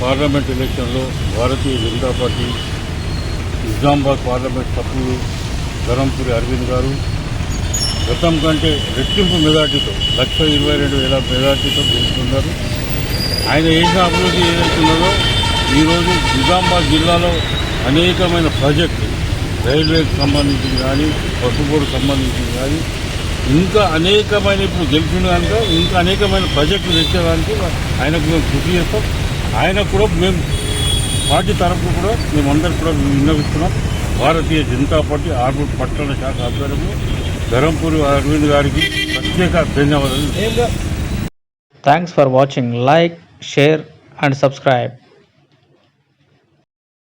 Parliament ఎలక్షన్లో Bharatiya Janata party Nizamabad parliament సభ్యులు ధరంపురి అరవింద్ గారు గతం కంటే రెట్టింపు మెజార్టీతో 1,22,000 మెజార్టీతో గెలుస్తున్నారు. ఆయన చేసిన అభివృద్ధి ఏదైతున్నదో ఈరోజు నిజామాబాద్ జిల్లాలో అనేకమైన ప్రాజెక్టులు, రైల్వేకి సంబంధించింది కానీ, పసుపోడుకు సంబంధించింది కానీ, ఇంకా అనేకమైన ఇప్పుడు గెలిచిన కనుక ఇంకా అనేకమైన ప్రాజెక్టులు తెచ్చేదానికి ఆయనకు మేము కృషి చేస్తాం. ఆయనకు కూడా మేము పార్టీ తరఫున కూడా మేమందరం కూడా విన్నవిస్తున్నాం. భారతీయ జనతా పార్టీ ఆర్మూర్ పట్టణ శాఖ ఆధ్వర్యంలో ధరంపురి అరవింద్ గారికి ప్రత్యేక ధన్యవాదాలు. Thanks for watching. Like, share and subscribe.